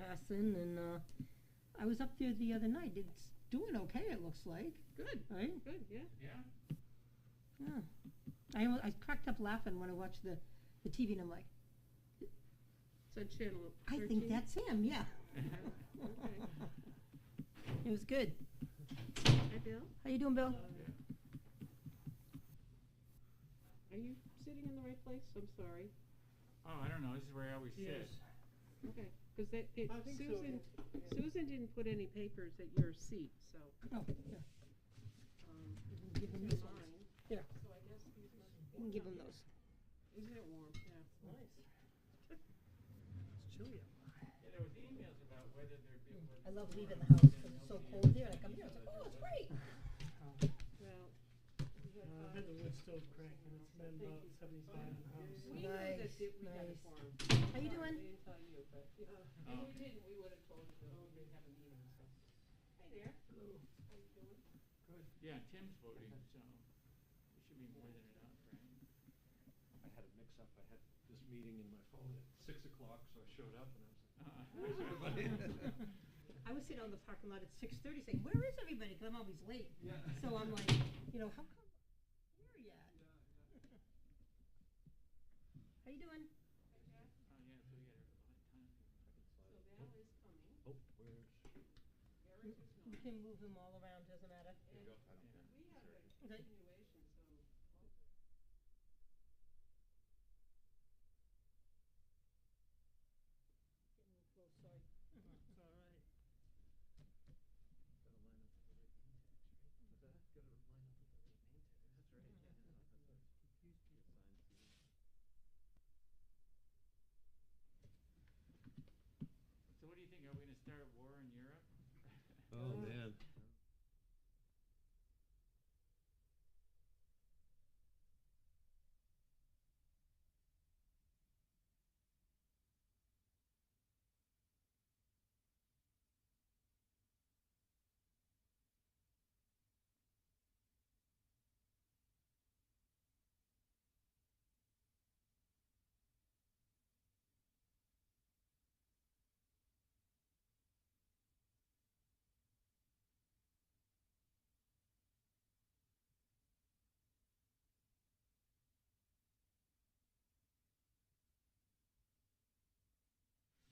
passing, and I was up there the other night. It's doing okay, it looks like. Good. Right? Good, yeah. Yeah. I cracked up laughing when I watched the TV, and I'm like, So channel 13? I think that's him, yeah. Okay. It was good. Hi, Bill. How you doing, Bill? Are you sitting in the right place? I'm sorry. Oh, I don't know. This is where I always sit. Okay, because I think so, Susan, yeah. Susan didn't put any papers at your seat, so. Oh, yeah. Give him they're these ones. mine. Here. So I guess these must be. You can give him those. Isn't it warm? Yeah. Nice. It's chilly out there. Yeah, there was emails about whether there'd be. I love leaving the house because it's so cold here, and I come here, it's like, oh, it's great. Well, I've had the wood stove cranking, it's been about 75 in the house. we knew that Nice, we got it nice. for him. How you doing? We didn't tell you, but if we didn't, we would have told you. We didn't have a meeting, so. Hi there. Hello. How you doing? Good. Yeah, Tim's voting, so we should be more than enough, right? I had a mix-up. I had this meeting in my phone at 6 o'clock, so I showed up and I was like, Uh-uh. where's everybody? I was sitting on the parking lot at 6:30 saying, where is everybody? Because I'm always late. Yeah. So I'm like, how come? Where are you at? How you doing? Oh, yeah, so we got a lot of time. So Val is coming. Oh, where's? Eric is You not. can move him all around, doesn't matter. There you go. I don't care. We have a Okay. continuation, so. Getting real close, sorry. It's all right. Gotta line up with the right name tags, right? What's that? Gotta line up with the right name tags. That's right. Yeah, that's what I was confused here. Sign season. So what do you think? Are we gonna start a war in Europe? Oh, man.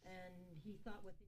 And he thought what they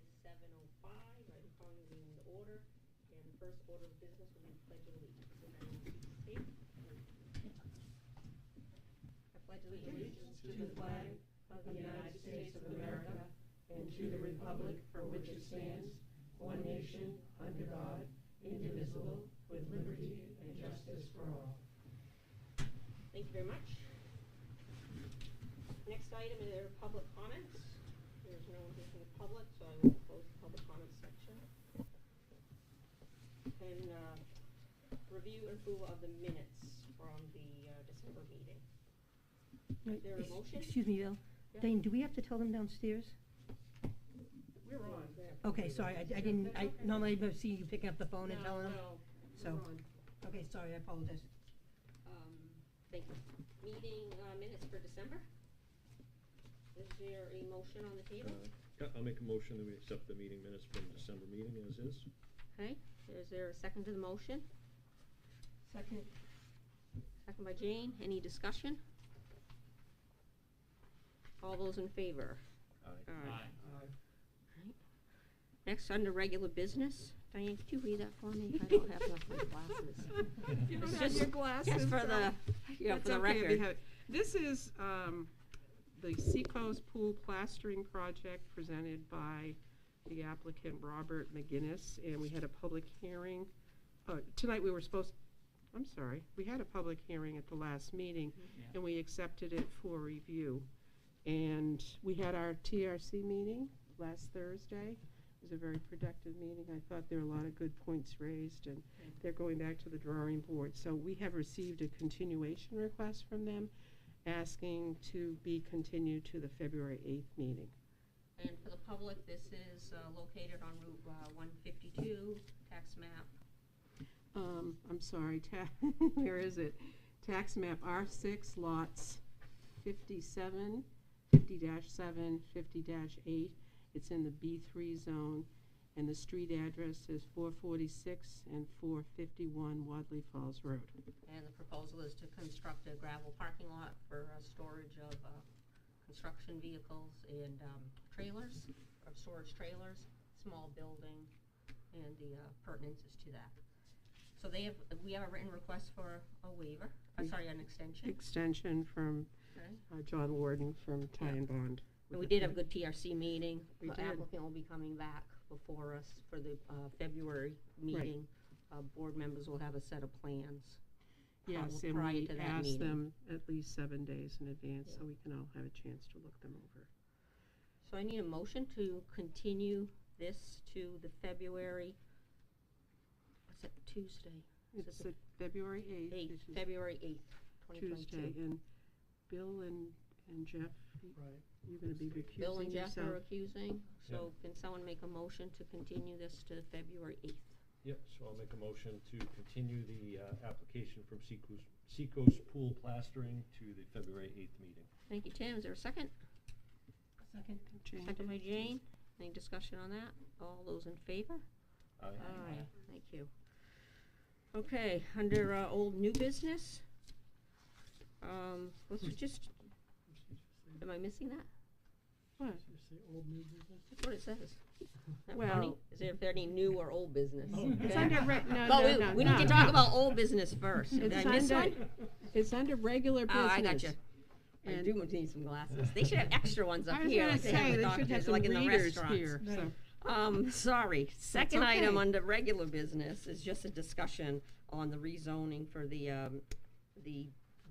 is 7:05. I'm calling the meeting to order. And the first order of business will be pledge of allegiance. And then we'll take. I pledge allegiance to the flag of the United States of America and to the republic for which it stands, one nation, under God, indivisible, with liberty and justice for all. Thank you very much. Next item are public comments. There's no one here from the public, so I will close the public comments section. And review and approval of the minutes from the December meeting. Is there a motion? Excuse me, Bill. Yeah. Dane, do we have to tell them downstairs? We're on. Okay, sorry, I didn't, I normally see you picking up the phone and telling them. No, So, we're on. okay, sorry, I apologize. Thank you. Meeting minutes for December. Is there a motion on the table? I'll make a motion that we accept the meeting minutes from December meeting as is. Okay, is there a second to the motion? Second. Second by Jane, any discussion? All those in favor? Aye. Aye. Next, under regular business, Diane, could you read that for me? I don't have enough of my glasses. You It's don't have just- your glasses. Just for the, That's for the okay, record. This is the Seacoast Pool Plastering Project presented by the applicant Robert McGinnis, and we had a public hearing. Tonight we were we had a public hearing at the last meeting, Yeah. and we accepted it for review. And we had our TRC meeting last Thursday. It was a very productive meeting. I thought there were a lot of good points raised, and they're going back to the drawing board. So we have received a continuation request from them, asking to be continued to the February 8th meeting. And for the public, this is located on Route 152, tax map. I'm sorry, where is it? Tax map R6, lots 50-7, 50-8. It's in the B3 zone, and the street address is 446 and 451 Wadley Falls Road. And the proposal is to construct a gravel parking lot for storage of construction vehicles and trailers, or storage trailers, small building, and the pertinences to that. So we have a written request for a waiver, an extension. Extension from Okay. John Warden from Ty and Bond. And we did have a good TRC meeting. We The did. applicant will be coming back before us for the February meeting. Board members will have a set of plans. Yes, and prior we to that asked meeting. them at least 7 days in advance, Yeah. so we can all have a chance to look them over. So I need a motion to continue this to the February, what's that, Tuesday? Is It's it the February 8th. 8th, which is February 8th, 2022. Tuesday, and Bill and Jeff, Right. you're gonna be recusing Bill and Jeff yourself. are accusing, so can someone make a motion to continue this to February 8th? Yep, so I'll make a motion to continue the application from Seacoast Pool Plastering to the February 8th meeting. Thank you, Tim. Is there a second? Second. Jane Second by did. Jane. Any discussion on that? All those in favor? Aye. Aye. Thank you. Okay, under old new business, let's just, am I missing that? What? Just say old new business. That's what it says. Isn't that Well- funny? Is there any new or old business? Oh. It's Okay. under, But we need to talk about old business first. Did It's I miss under- one? It's under regular business. Oh, I got you. I And- do need some glasses. They should have extra ones up I was here, gonna like they have say, the they should have doctors, some like in the readers restaurants. here, so. Sorry. Second item okay. under regular business is just a discussion on the rezoning for the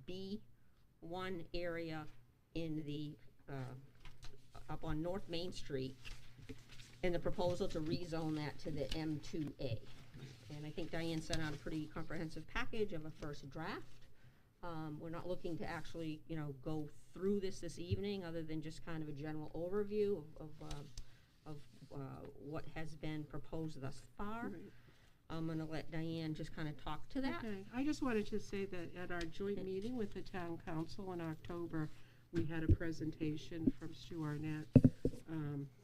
B1 area in the, up on North Main Street, and the proposal to rezone that to the M2A. And I think Diane sent out a pretty comprehensive package of a first draft. We're not looking to actually, go through this evening, other than just kind of a general overview of what has been proposed thus far. Right. I'm gonna let Diane just kind of talk to that. Okay, I just wanted to say that at our joint meeting with the town council in October, we had a presentation from Stu Arnett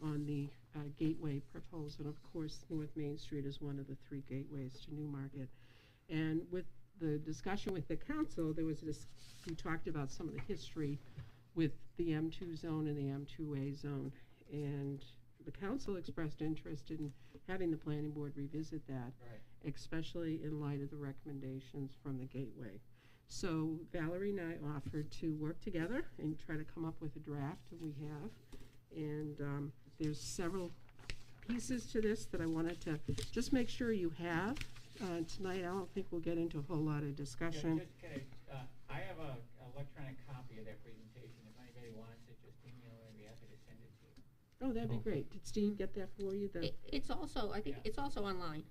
on the gateway proposal. Of course, North Main Street is one of the 3 gateways to Newmarket. And with the discussion with the council, we talked about some of the history with the M2 zone and the M2A zone. And the council expressed interest in having the planning board revisit that, Right. especially in light of the recommendations from the Gateway. So Valerie and I offered to work together and try to come up with a draft, and we have. And there's several pieces to this that I wanted to just make sure you have. Tonight, I don't think we'll get into a whole lot of discussion. Yeah, just kind of, I have a electronic copy of that presentation. If anybody wants it, just email it. I'd be happy to send it to you. Oh, that'd be great. Did Steve get that for you? It's also, I think Yeah. it's also online.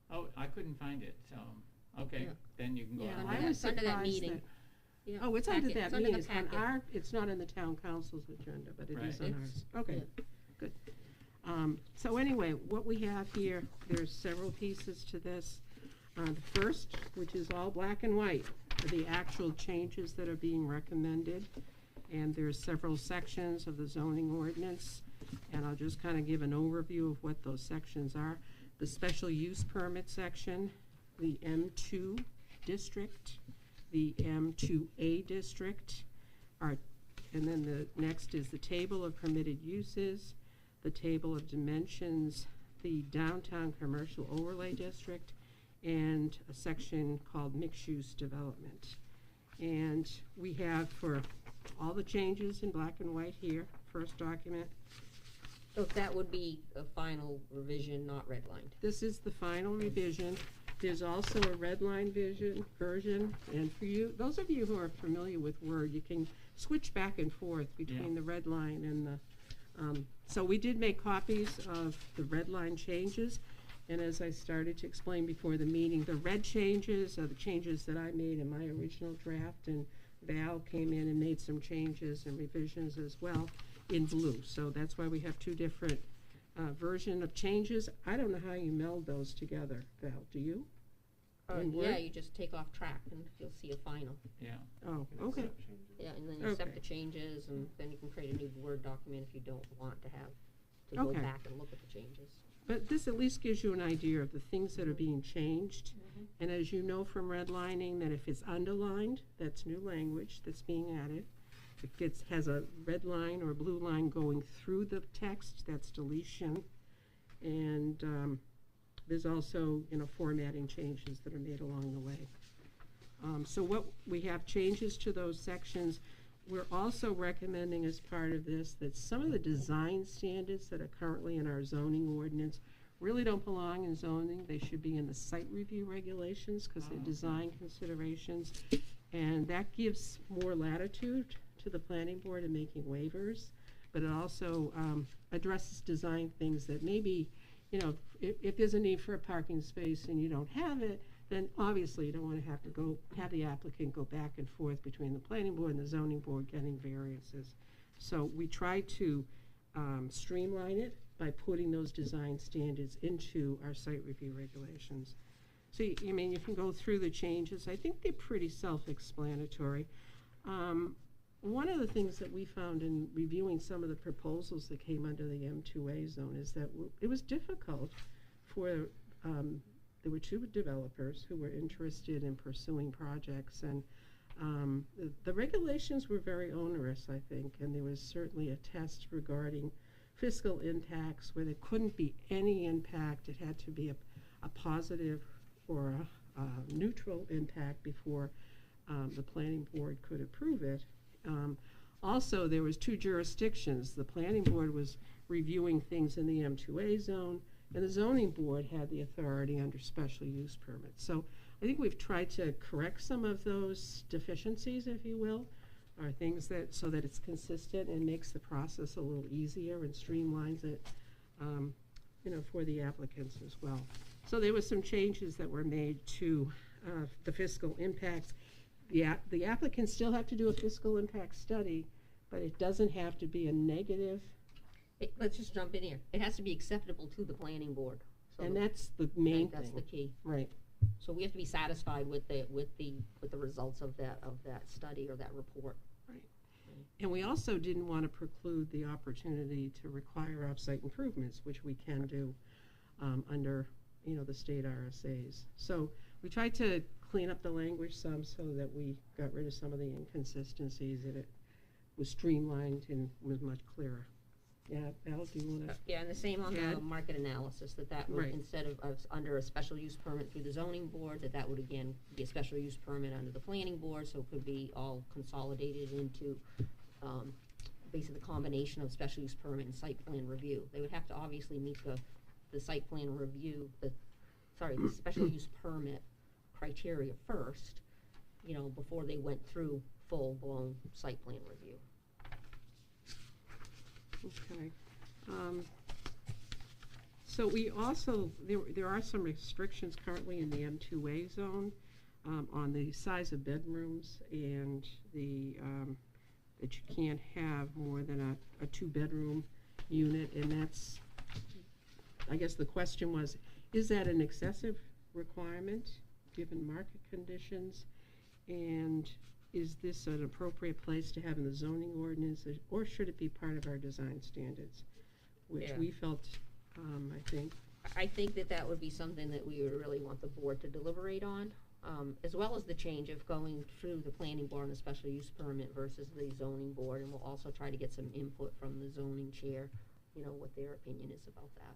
Oh, I couldn't find it, so, okay, Yeah. then you can go Yeah, on. under I that- was under that surprised meeting. that- Yeah, Oh, it's under packet. that It's under meeting. the It's on packet. our, it's not on the town council's agenda, but it is Right. on It's- ours. Okay, good. So anyway, what we have here, there's several pieces to this. The first, which is all black and white, are the actual changes that are being recommended. And there's several sections of the zoning ordinance, and I'll just kind of give an overview of what those sections are. The special use permit section, the M2 district, the M2A district, and then the next is the table of permitted uses, the table of dimensions, the downtown commercial overlay district, and a section called mixed-use development. And we have for all the changes in black and white here, first document. So that would be a final revision, not redlined. This is the final revision. There's also a red line version, and for you, those of you who are familiar with Word, you can switch back and forth between the red line and the, so we did make copies of the red line changes, and as I started to explain before the meeting, the red changes are the changes that I made in my original draft, and Val came in and made some changes and revisions as well in blue. So that's why we have two different version of changes. I don't know how you meld those together, Val, do you? In Yeah, Word? you just take off track and you'll see a final. Yeah, Oh, And okay. accept changes. Yeah, and then you accept Okay. the changes, and then you can create a new Word document if you don't want to have to go Okay. back and look at the changes. But this at least gives you an idea of the things that are being changed. And as you know from redlining, that if it's underlined, that's new language that's being added. If it has a red line or a blue line going through the text, that's deletion. And there's also, formatting changes that are made along the way. So what we have changes to those sections. We're also recommending as part of this that some of the design standards that are currently in our zoning ordinance really don't belong in zoning. They should be in the site review regulations because they're design considerations. And that gives more latitude to the planning board in making waivers. But it also addresses design things that maybe, if there's a need for a parking space and you don't have it, then obviously you don't want to have the applicant go back and forth between the planning board and the zoning board getting variances. So we try to streamline it by putting those design standards into our site review regulations. So, you can go through the changes. I think they're pretty self-explanatory. One of the things that we found in reviewing some of the proposals that came under the M2A zone is that it was difficult for there were two developers who were interested in pursuing projects, and the regulations were very onerous, I think, and there was certainly a test regarding fiscal impacts where there couldn't be any impact. It had to be a positive or a neutral impact before the planning board could approve it. Also, there was two jurisdictions. The planning board was reviewing things in the M2A zone, and the zoning board had the authority under special use permits. So I think we've tried to correct some of those deficiencies, if you will, or things so that it's consistent and makes the process a little easier and streamlines it, for the applicants as well. So there were some changes that were made to the fiscal impacts. The applicants still have to do a fiscal impact study, but it doesn't have to be a negative. Let's just jump in here. It has to be acceptable to the planning board. So And that's the main thing. That's the key. Right. So we have to be satisfied with the results of that study or that report. Right. And we also didn't want to preclude the opportunity to require off-site improvements, which we can do under, the state RSAs. So we tried to clean up the language some so that we got rid of some of the inconsistencies, and it was streamlined and was much clearer. Yeah, Al, do you wanna? Yeah, and the same on the Add? market analysis, that would, Right. instead of under a special use permit through the zoning board, that would again be a special use permit under the planning board, so it could be all consolidated into, basically the combination of special use permit and site plan review. They would have to obviously meet the site plan review, the special use permit criteria first, before they went through full-blown site plan review. Okay. So we also, there are some restrictions currently in the M2A zone on the size of bedrooms and that you can't have more than a two-bedroom unit, and that's, I guess the question was, is that an excessive requirement given market conditions? And is this an appropriate place to have in the zoning ordinance, or should it be part of our design standards? Which Yeah. we felt, I think. I think that would be something that we would really want the board to deliberate on, as well as the change of going through the planning board and the special use permit versus the zoning board, and we'll also try to get some input from the zoning chair, what their opinion is about that.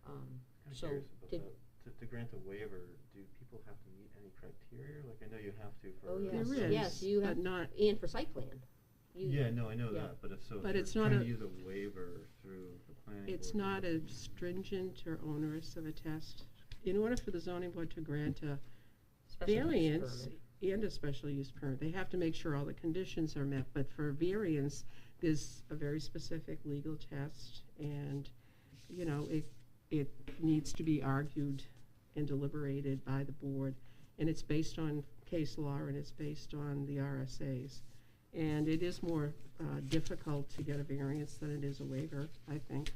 I'm So, curious about did, that. To grant a waiver, do people have to meet any criteria? Like, I know you have to for. Oh, yes. There is, Yes, you but have- not, and for site plan. Yeah, no, I know yeah. that, but if so, But if it's you're not trying a- to use a waiver through the planning board. it's not as stringent or onerous of a test. In order for the zoning board to grant a Special use variance permit. and a special use permit, they have to make sure all the conditions are met, but for variance, there's a very specific legal test, and, it needs to be argued and deliberated by the board, and it's based on case law, and it's based on the RSAs. And it is more difficult to get a variance than it is a waiver, I think.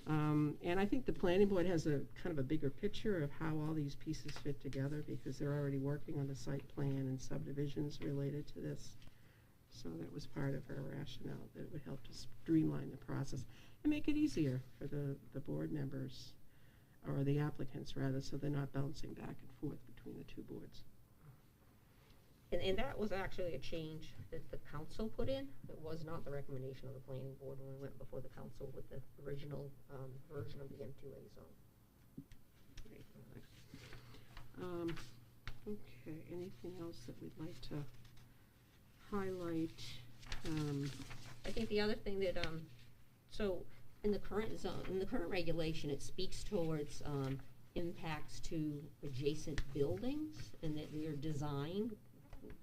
And I think the planning board has a kind of a bigger picture of how all these pieces fit together, because they're already working on the site plan and subdivisions related to this. So that was part of our rationale, that it would help to streamline the process and make it easier for the board members, or the applicants rather, so they're not bouncing back and forth between the two boards. And that was actually a change that the council put in. It was not the recommendation of the planning board when we went before the council with the original version of the M2A zone. Okay, anything else that we'd like to highlight? I think the other thing that, so in the current zone, in the current regulation, it speaks towards impacts to adjacent buildings, and that their design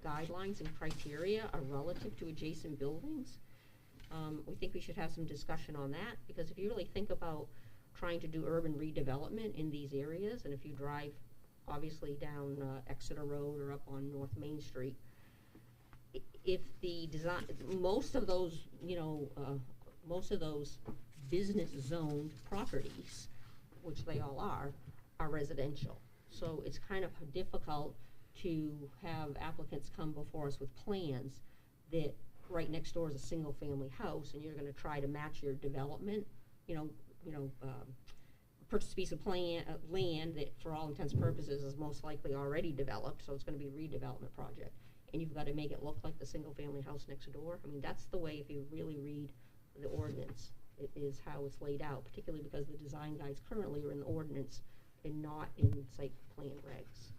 guidelines and criteria are relative to adjacent buildings. We think we should have some discussion on that, because if you really think about trying to do urban redevelopment in these areas, and if you drive obviously down Exeter Road or up on North Main Street, if the design, most of those business zoned properties, which they all are residential. So it's kind of difficult to have applicants come before us with plans that right next door is a single family house, and you're gonna try to match your development, purchase a piece of land that for all intents and purposes is most likely already developed, so it's gonna be a redevelopment project. And you've gotta make it look like the single family house next door. I mean, that's the way, if you really read the ordinance, it is how it's laid out, particularly because the design guides currently are in the ordinance and not in site plan regs.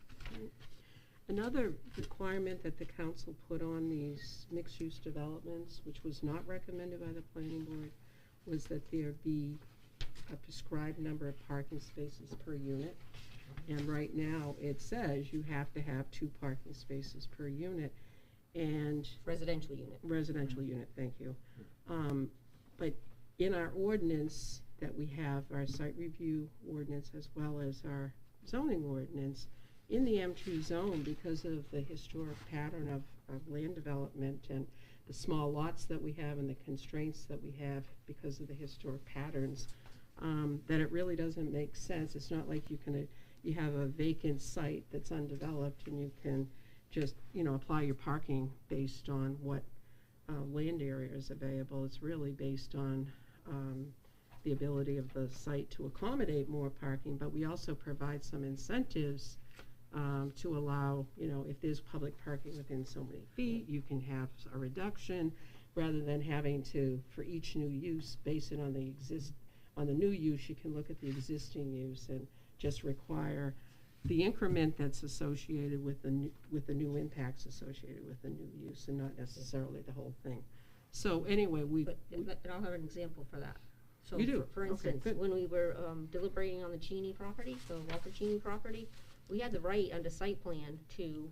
Another requirement that the council put on these mixed-use developments, which was not recommended by the planning board, was that there be a prescribed number of parking spaces per unit. And right now, it says you have to have 2 parking spaces per unit, and Residential unit. thank you. But in our ordinance that we have, our site review ordinance as well as our zoning ordinance, in the M2 zone, because of the historic pattern of land development and the small lots that we have and the constraints that we have because of the historic patterns, that it really doesn't make sense. It's not like you have a vacant site that's undeveloped and you can just, apply your parking based on what land area is available. It's really based on the ability of the site to accommodate more parking, but we also provide some incentives to allow, if there's public parking within so many feet, you can have a reduction. rather than having to, for each new use, base it on on the new use. You can look at the existing use and just require the increment that's associated with the new impacts associated with the new use, and not necessarily the whole thing. So anyway, But I'll have an example for that. So You do? For Okay, instance, good. when we were deliberating on the Cheney property, the Walter Cheney property, we had the right under site plan to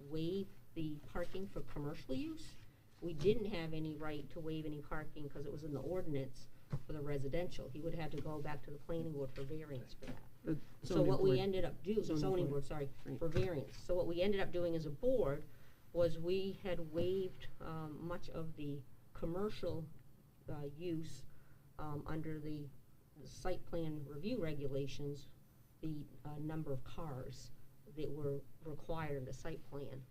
waive the parking for commercial use. We didn't have any right to waive any parking because it was in the ordinance for the residential. He would have had to go back to the planning board for variance for that. the So zoning what we board- ended up doing, zoning board, sorry, Right. for variance. So what we ended up doing as a board was we had waived much of the commercial use under the site plan review regulations, the number of cars that were required in the site plan,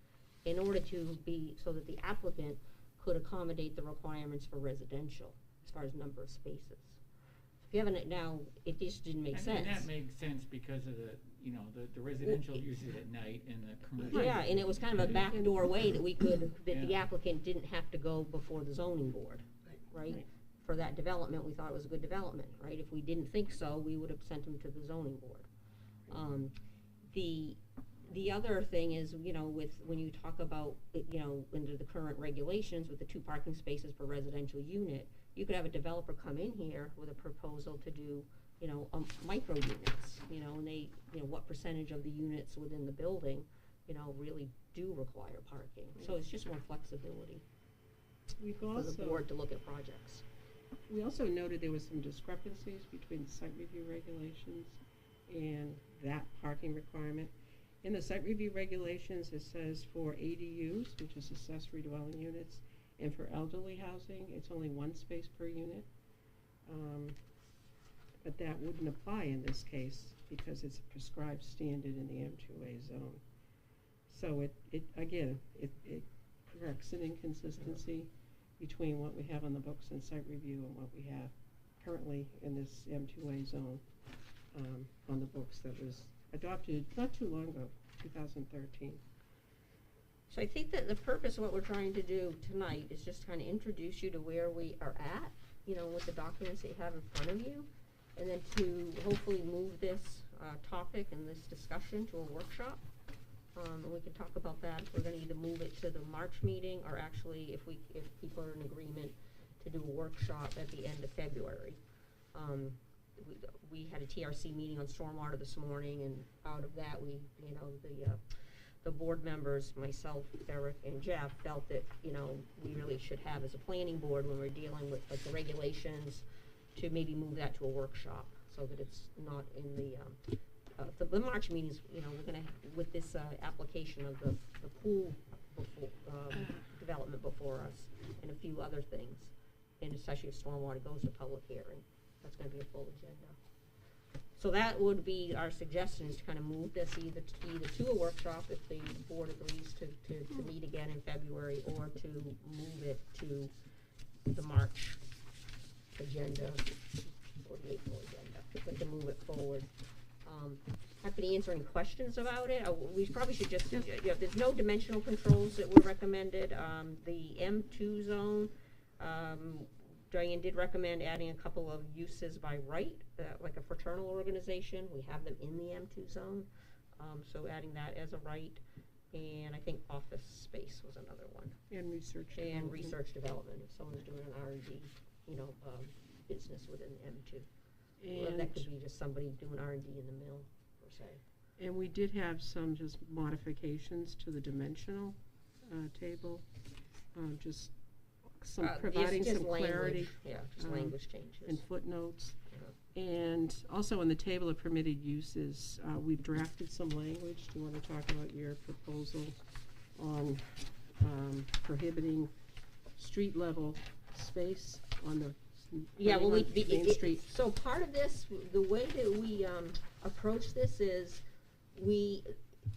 in order to be, so that the applicant could accommodate the requirements for residential, as far as number of spaces. If you haven't, now, it just didn't make sense. And that makes sense because of the residential uses at night and the commercial. Yeah, and it was kind of a backdoor way that we could, that the Yeah. applicant didn't have to go before the zoning board, right? Right. For that development, we thought it was a good development, right? If we didn't think so, we would have sent them to the zoning board. The other thing is, when you talk about, under the current regulations with the 2 parking spaces per residential unit, you could have a developer come in here with a proposal to do, micro units, and they, what percentage of the units within the building, really do require parking. So it's just more flexibility We've for the also, board to look at projects. we also noted there was some discrepancies between the site review regulations and that parking requirement. In the site review regulations, it says for ADUs, which is accessory dwelling units, and for elderly housing, it's only 1 space per unit. But that wouldn't apply in this case because it's a prescribed standard in the M2A zone. So it corrects an inconsistency between what we have on the books in site review and what we have currently in this M2A zone on the books that was adopted not too long ago, 2013. So I think that the purpose of what we're trying to do tonight is just kind of introduce you to where we are at, with the documents that you have in front of you, and then to hopefully move this topic and this discussion to a workshop. And we can talk about that, if we're gonna either move it to the March meeting, or actually, if people are in agreement, to do a workshop at the end of February. We had a TRC meeting on stormwater this morning, and out of that, the board members, myself, Eric, and Jeff, felt that, we really should have, as a planning board, when we're dealing with, like, the regulations, to maybe move that to a workshop, so that it's not in the March meetings, we're gonna, with this, application of the pool development before us, and a few other things, and especially if stormwater goes to public hearing, that's gonna be a full agenda. So that would be our suggestion, is to kind of move this either to a workshop, if the board agrees to meet again in February, or to move it to the March agenda, or the April agenda, but to move it forward. Happy to answer any questions about it. We probably should just, there's no dimensional controls that were recommended. The M2 zone, Diane did recommend adding a couple of uses by right, like a fraternal organization. We have them in the M2 zone, so adding that as a right. And I think office space was another one. And research And development. research development, if someone's doing an R&D, business within the M2. Well, that could be just somebody doing R&D in the mill, per se. And we did have some just modifications to the dimensional table, just some providing Just some language, clarity yeah, just language changes. and footnotes. Yeah. And also in the table of permitted uses, we've drafted some language. Do you want to talk about your proposal on prohibiting street level space on the Yeah, well, Main Street? So part of this, the way that we approach this is,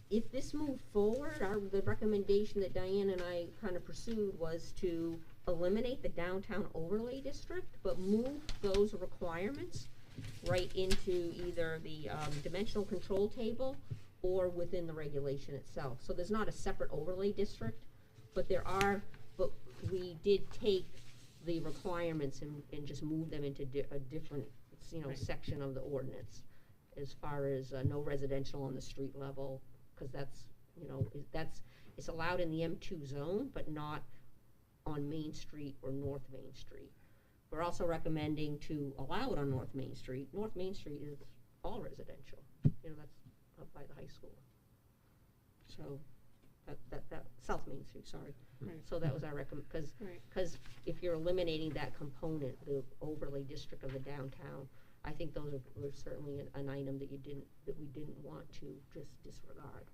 if this moved forward, the recommendation that Diane and I kind of pursued was to eliminate the downtown overlay district, but move those requirements right into either the dimensional control table or within the regulation itself. So there's not a separate overlay district, but there are, but we did take the requirements and just move them into a different, Right. section of the ordinance. As far as, no residential on the street level, cause that's, it's allowed in the M2 zone, but not on Main Street or North Main Street. We're also recommending to allow it on North Main Street. North Main Street is all residential, that's up by the high school. So, that, South Main Street, sorry. Right. So that was our cause, Right. 'cause if you're eliminating that component, the overlay district of the downtown, I think those were certainly an item that we didn't want to just disregard.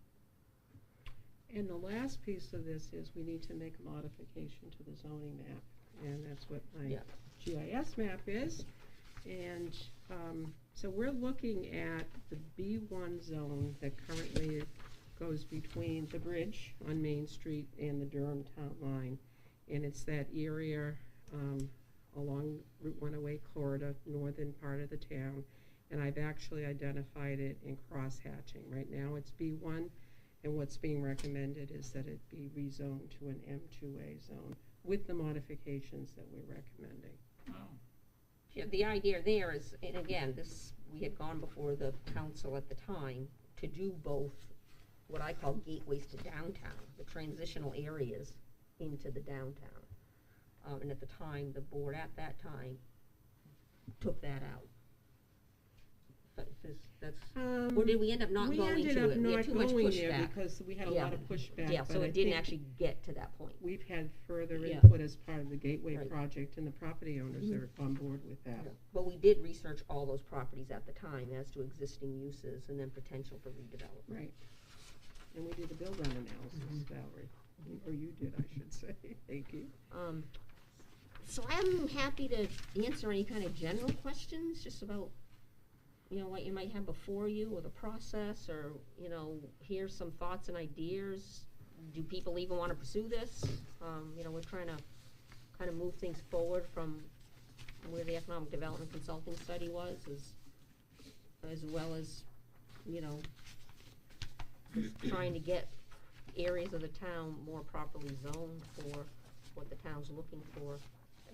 And the last piece of this is we need to make a modification to the zoning map, and that's what my Yeah. GIS map is. And, so we're looking at the B1 zone that currently goes between the bridge on Main Street and the Durham Town Line. And it's that area, along Route 108 corridor, northern part of the town. And I've actually identified it in cross-hatching. Right now it's B1, and what's being recommended is that it be rezoned to an M2A zone with the modifications that we're recommending. Oh, Yeah, the idea there is, and again, we had gone before the council at the time to do both what I call gateways to downtown, the transitional areas into the downtown. And at the time, the board at that time took that out. But that's, or did we end up not going to it? We ended up We had not too much going there pushback. because we had a Yeah. lot of pushback. Yeah, but so I it didn't think actually get to that point. we've had further Yeah. input as part of the Gateway Right. project, and the property owners are on board with that. Yeah. But we did research all those properties at the time as to existing uses and then potential for redevelopment. Right. And we did a build-out analysis, Valerie, or you did, I should say. Thank you. So I'm happy to answer any kind of general questions, just about, what you might have before you, or the process, or, here's some thoughts and ideas. Do people even wanna pursue this? We're trying to kind of move things forward from where the economic development consulting study was, as well as, just trying to get areas of the town more properly zoned for what the town's looking for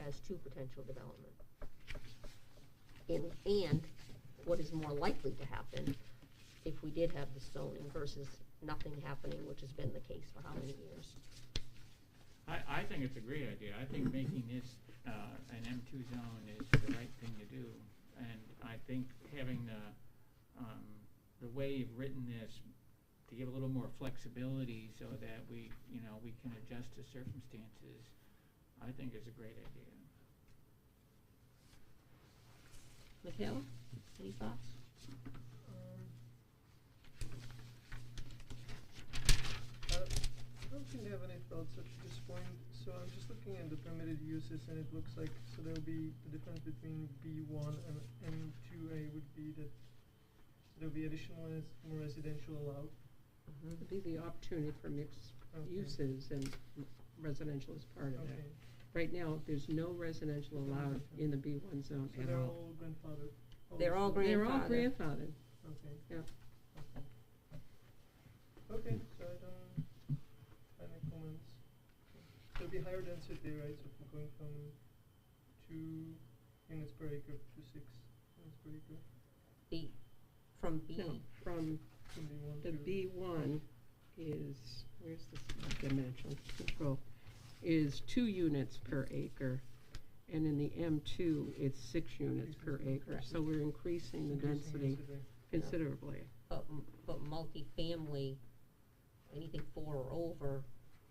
as to potential development. And what is more likely to happen if we did have the zoning versus nothing happening, which has been the case for how many years? I think it's a great idea. I think making this, an M2 zone is the right thing to do. And I think having the way you've written this to give a little more flexibility so that we can adjust to circumstances, I think is a great idea. Michaela, any thoughts? I don't think I have any thoughts at this point. So I'm just looking at the permitted uses, and it looks like, so there'll be, the difference between B1 and M2A would be that there'll be additional more residential allowed. It'd be the opportunity for mixed Okay. uses, and residential is part of that. Okay. Right now, there's no residential allowed in the B1 zone So at they're all. all grandfathered? They're all They're all grandfathered. grandfathered. Okay. Yeah. Okay, so I don't have any comments. There'll be higher density, right, so if we're going from 2 units per acre to 6 units per acre, From B, No, from from B1 the to. B1 is, where's this dimensional control, is 2 units per acre. And in the M2, it's 6 units per acre, so we're increasing the density considerably. but multifamily, anything 4 or over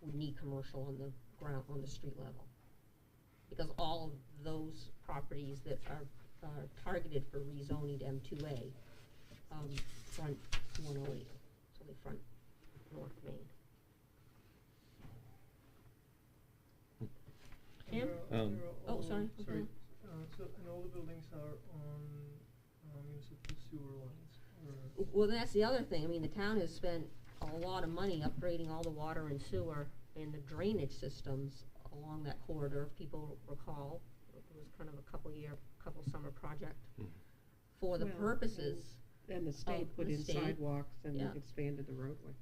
would need commercial on the ground, on the street level. Because all of those properties that are targeted for rezoning to M2A, front 108, so they front North Main. Tim? Oh, sorry. Sorry, so, and all the buildings are on, municipal sewer lines, or? Well, that's the other thing. I mean, the town has spent a lot of money upgrading all the water and sewer and the drainage systems along that corridor, if people recall. It was kind of a couple summer project for the Well, purposes, And the state Oh, put the in state. sidewalks and Yeah. expanded the roadway.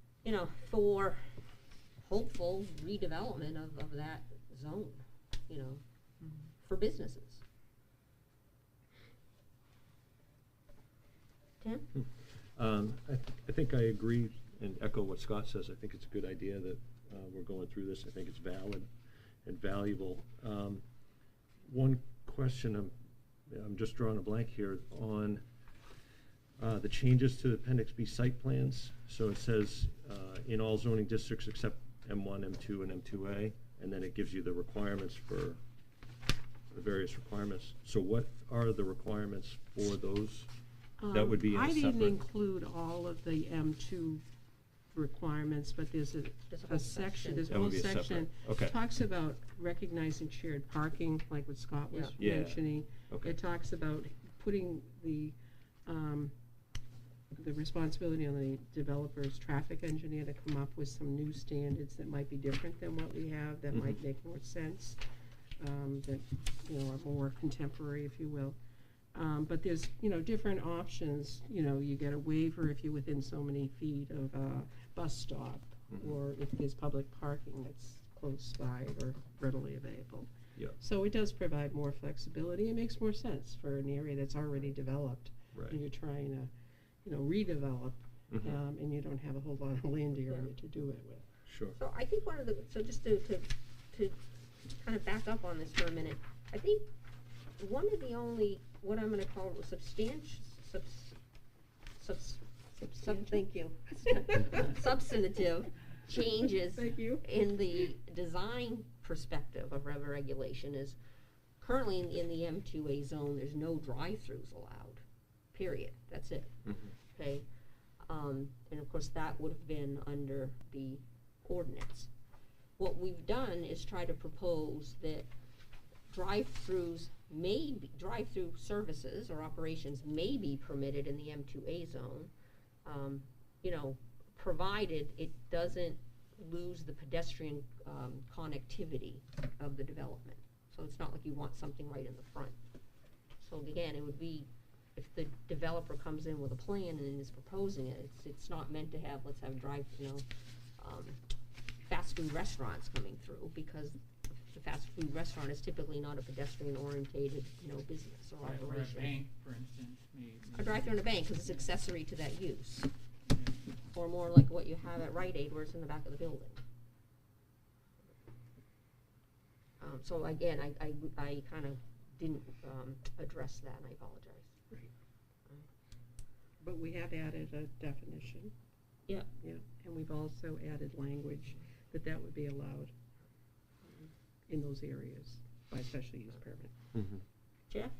for hopeful redevelopment of that zone, you know, for businesses. Tim? I think I agree and echo what Scott says. I think it's a good idea that we're going through this. I think it's valid and valuable. One question, I'm just drawing a blank here on the changes to Appendix B site plans. So it says in all zoning districts except M1, M2, and M2A, and then it gives you the requirements for the various requirements. So what are the requirements for those? That would be in a I didn't separate- include all of the M2 requirements, but there's a whole section, section. there's a That whole would be a separate- section. okay. Talks about recognizing shared parking, like what Scott was Yeah. Yeah. mentioning. Okay. It talks about putting the responsibility on the developer's traffic engineer to come up with some new standards that might be different than what we have, that might make more sense, that, you know, are more contemporary, if you will. But there's, you know, different options. You know, you get a waiver if you're within so many feet of a bus stop, or if there's public parking that's close by or readily available. Yeah. So it does provide more flexibility. It makes more sense for an area that's already developed. Right. And you're trying to, you know, redevelop, and you don't have a whole lot of land area to do it with. Sure. So I think so just to kind of back up on this for a minute, I think one of the only, what I'm gonna call thank you. Substantive changes Thank you. in the design perspective of regulation is currently in the M2A zone, there's no drive-throughs allowed, period, that's it. Okay, and of course that would have been under the ordinance. What we've done is try to propose that drive-throughs drive-through services or operations may be permitted in the M2A zone, you know, provided it doesn't lose the pedestrian connectivity of the development. So it's not like you want something right in the front. So again, it would be, if the developer comes in with a plan and is proposing it, it's not meant to have, let's have fast food restaurants coming through, because the fast food restaurant is typically not a pedestrian orientated, you know, business or Or a operation. bank, for instance, A drive-through and a bank, because it's accessory to that use, Yeah. or more like what you have at Rite Aid, where it's in the back of the building. So again, I kind of didn't address that, and I apologize. But we have added a definition. Yeah. Yeah, and we've also added language that would be allowed in those areas by special use permit. Jeff?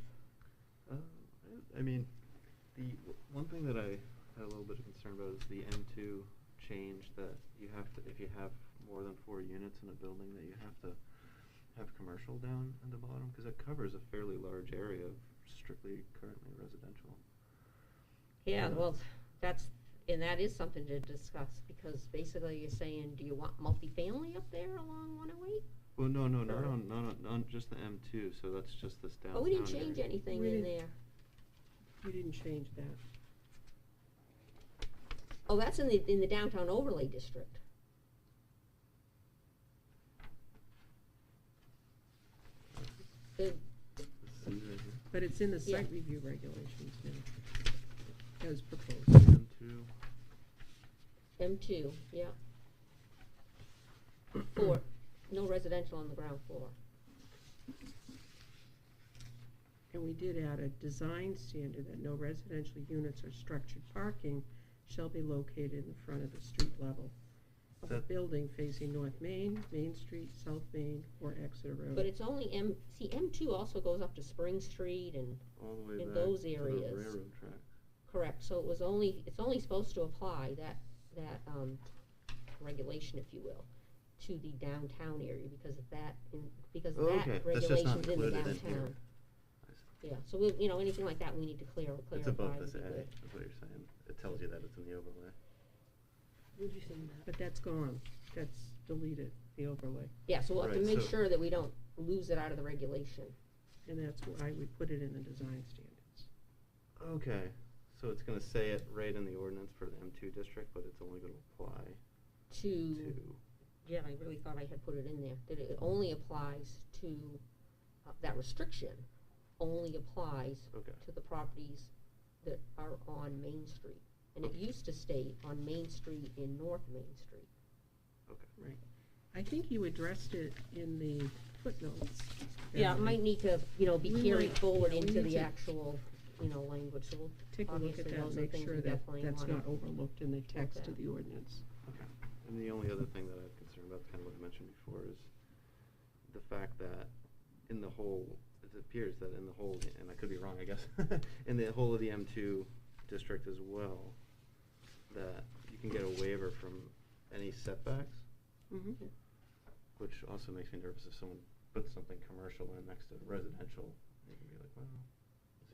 I mean, the one thing that I had a little bit of concern about is the M2 change, that you have to, if you have more than 4 units in a building, that you have to have commercial down at the bottom, because it covers a fairly large area of strictly currently residential. Yeah, well, that is something to discuss, because basically you're saying, do you want multifamily up there along 108? Well, no, not on just the M2, so that's just this downtown Oh, we didn't change area. anything We in didn't- there. We didn't change that. Oh, that's in the downtown overlay district. The, See right here, But it's in the Yeah. site review regulations now, as proposed. M2. M2, yeah. 4, no residential on the ground floor. And we did add a design standard that no residential units or structured parking shall be located in the front of the street level of a That- building facing North Main, Main Street, South Main, or Exeter Road. But it's only M2 also goes up to Spring Street and, All the way in back those to the areas. railroad track. correct, so it's only supposed to apply that regulation, if you will, to the downtown area, because of that, because Oh, okay. that That's just not regulation's in the included in here. downtown. I see. Yeah, so we, you know, anything like that, we need to clarify. It's above would this be A, good. is what you're saying. It tells you that it's in the overlay. Where'd you see that? But that's gone, that's deleted, the overlay, Yeah, so we'll have to Right, make so- sure that we don't lose it out of the regulation. and that's why we put it in the design standards. Okay, so it's gonna say it right in the ordinance for the M2 district, but it's only gonna apply To to Yeah, I really thought I had put it in there, that it only applies to, that restriction only applies Okay. to the properties that are on Main Street. And it used to state on Main Street in North Main Street. Okay. Right. I think you addressed it in the footnotes. Yeah, it Beverly. might need to, be We carried might- forward yeah, we into need the to actual, language, so we'll Take a look obviously at that, those are make things sure we that definitely that's wanna not overlooked in the text at. of the ordinance. Okay. And the only other thing that I'm concerned about, kind of what I mentioned before, is the fact that in the whole, it appears that in the whole, and I could be wrong, I guess, in the whole of the M2 district as well, that you can get a waiver from any setbacks, Mm-hmm. which also makes me nervous if someone puts something commercial in next to residential. You can be like, well,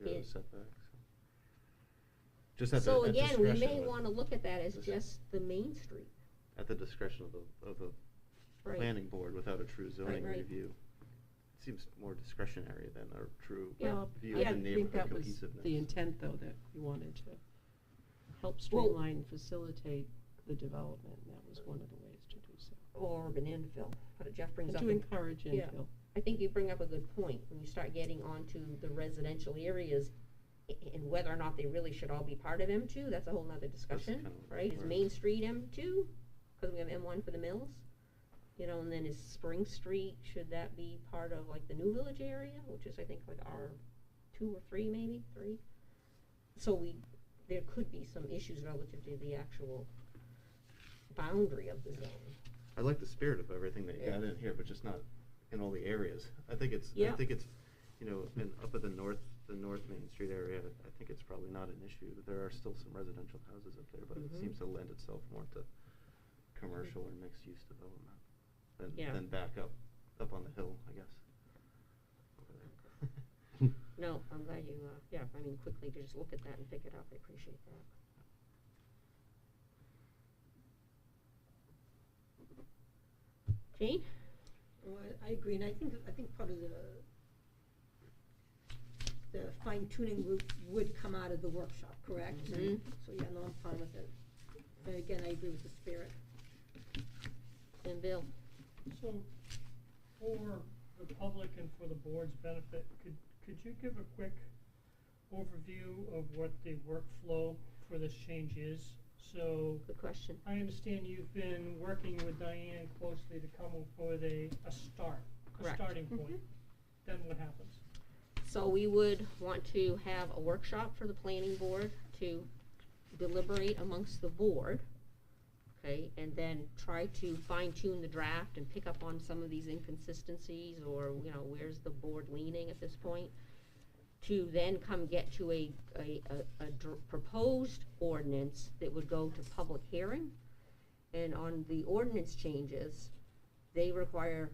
zero It- setbacks. Just at So the at again, we discretion may of it. wanna look at that as This- just the Main Street. At the discretion of the Right. planning board without a true zoning right. review. It seems more discretionary than a true Yeah. Well, view I of the think neighborhood that was cohesiveness. the intent, though, that you wanted to help Well- streamline and facilitate the development, and that was one of the ways to do so. Or urban infill, but Jeff brings And up. to a- encourage Yeah. infill. I think you bring up a good point, when you start getting onto the residential areas, and whether or not they really should all be part of M2, that's a whole nother discussion, kind of right? Is right. Main Street M2, cause we have M1 for the mills? And then is Spring Street, should that be part of like the New Village area, which is I think like R2 or 3 maybe, 3? So there could be some issues relative to the actual boundary of the zone. I like the spirit of everything that you Yeah. got in here, but just not in all the areas. I think it's, Yeah. up at the North Main Street area, I think it's probably not an issue. There are still some residential houses up there, but it Mhm. seems to lend itself more to commercial or mixed-use development Yeah. than back up on the hill, I guess. Over there. No, I'm glad you, quickly to just look at that and pick it up, I appreciate that. Jane? Well, I agree, and I think part of the fine tuning would come out of the workshop, correct? Mhm. So, yeah, no, I'm fine with it. And again, I agree with the spirit. And Bill? So, for the public and for the board's benefit, could you give a quick overview of what the workflow for this change is? So, Good question. I understand you've been working with Diane closely to come up with a Correct. starting point. Then what happens? So we would want to have a workshop for the planning board to deliberate amongst the board, okay, and then try to fine tune the draft and pick up on some of these inconsistencies or, where's the board leaning at this point, to then come get to a proposed ordinance that would go to public hearing. And on the ordinance changes, they require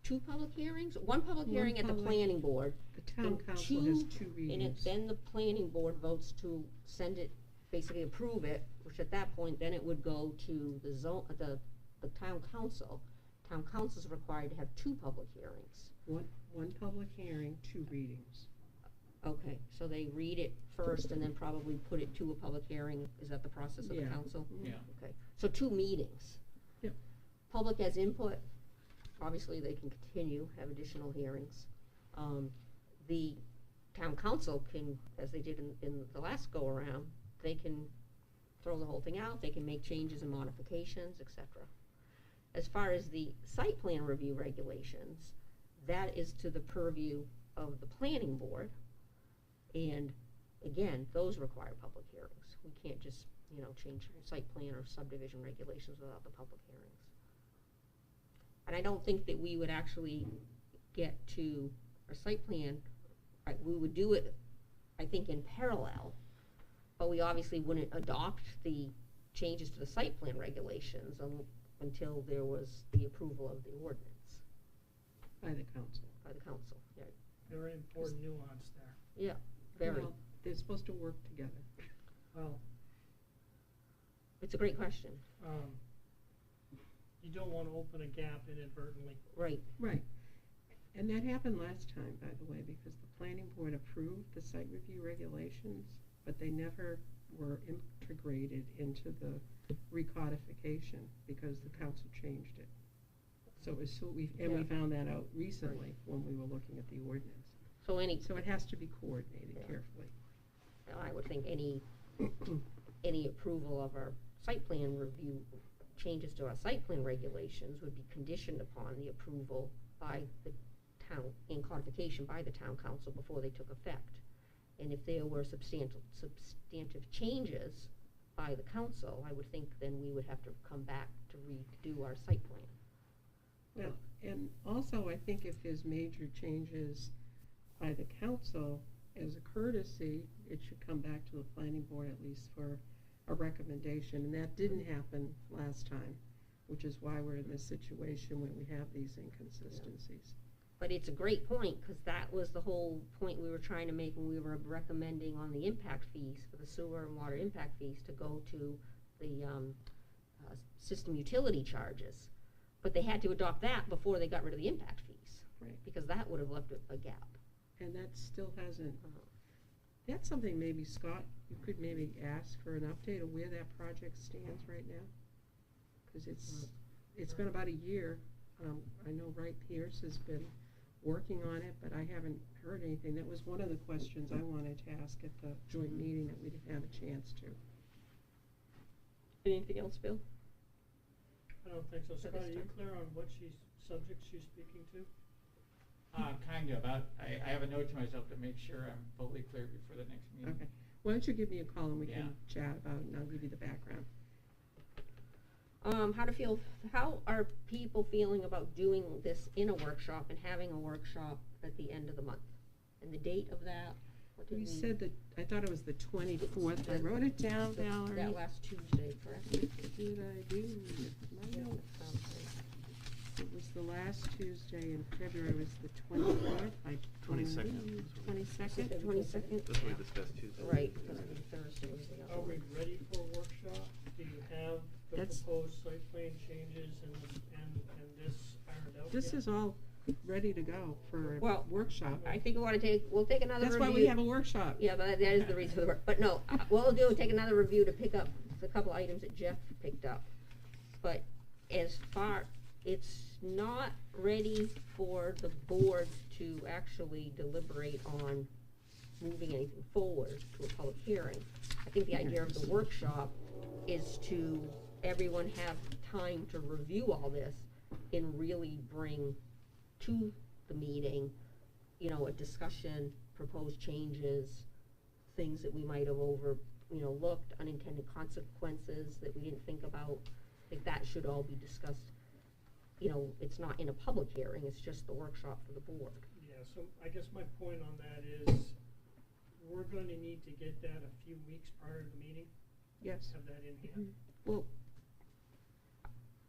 2 public hearings, 1 public One hearing at the public- planning board. The town and council has 2 And readings. then the planning board votes to send it, basically approve it, which at that point, then it would go to the town council. Town council's required to have 2 public hearings. One public hearing, 2 readings. Okay, so they read it first and then probably put it to a public hearing, is that the process of the Yeah. council? Yeah. Okay, so 2 meetings. Yep. Public has input, obviously they can continue, have additional hearings. The town council can, as they did in the last go-around, they can throw the whole thing out, they can make changes and modifications, et cetera. As far as the site plan review regulations, that is to the purview of the planning board. And again, those require public hearings. We can't just, change site plan or subdivision regulations without the public hearings. And I don't think that we would actually get to our site plan, we would do it, I think, in parallel, but we obviously wouldn't adopt the changes to the site plan regulations until there was the approval of the ordinance By the council. by the council, yeah. Very important nuance there. Yeah, very. Well, they're supposed to work together. Well, It's a great question. you don't wanna open a gap inadvertently. Right. Right. And that happened last time, by the way, because the planning board approved the site review regulations, but they never were integrated into the recodification because the council changed it. So it was, we Yeah. found that out recently when we were looking at the ordinance. So So it has to be coordinated Yeah. carefully. I would think any approval of our site plan review, changes to our site plan regulations would be conditioned upon the approval by the town, and codification by the town council before they took effect. And if there were substantive changes by the council, I would think then we would have to come back to redo our site plan. Well, and also, I think if there's major changes by the council, as a courtesy, it should come back to the planning board at least for a recommendation, and that didn't happen last time, which is why we're in this situation when we have these inconsistencies. But it's a great point, because that was the whole point we were trying to make when we were recommending on the impact fees for the sewer and water impact fees to go to the system utility charges. But they had to adopt that before they got rid of the impact fees. Right. Because that would have left a gap. And that still hasn't, that's something maybe, Scott, you could maybe ask for an update of where that project stands right now. Because it's been about a year. I know Wright Pierce has been working on it, but I haven't heard anything. That was one of the questions I wanted to ask at the joint meeting that we didn't have a chance to. Anything else, Bill? I don't think so. For Scott, this are you time? clear on what subject she's speaking to? Kind of. I have a note to myself to make sure I'm fully clear before the next meeting. Okay. Why don't you give me a call and we can Yeah. chat about it, and I'll give you the background. How are people feeling about doing this in a workshop and having a workshop at the end of the month? And the date of that? What did We said that, I thought it was the 24th. I It's- wrote it down, That Valerie. last Tuesday, correct? What did I do? My notes. It was the last Tuesday in February, was the 24th, I 22nd. believe. That's what 22nd? 22nd? That's what we discussed Tuesday. Right, because Thursday was the Are other we one. ready for a workshop? Do you have the That's- proposed site plan changes and this ironed out This yet? is all ready to go for a Well, workshop. I think we'll take another review. That's why we have a workshop. Yeah, but that is the reason for the work. But no, what we'll do is take another review to pick up the couple items that Jeff picked up. But as far, it's not ready for the board to actually deliberate on moving anything forward to a public hearing. I think the idea of the workshop is to everyone have time to review all this and really bring to the meeting, a discussion, proposed changes, things that we might have looked, unintended consequences that we didn't think about. I think that should all be discussed. It's not in a public hearing, it's just the workshop for the board. Yeah, so I guess my point on that is, we're gonna need to get that a few weeks prior to the meeting, Yes. have that in hand. Well,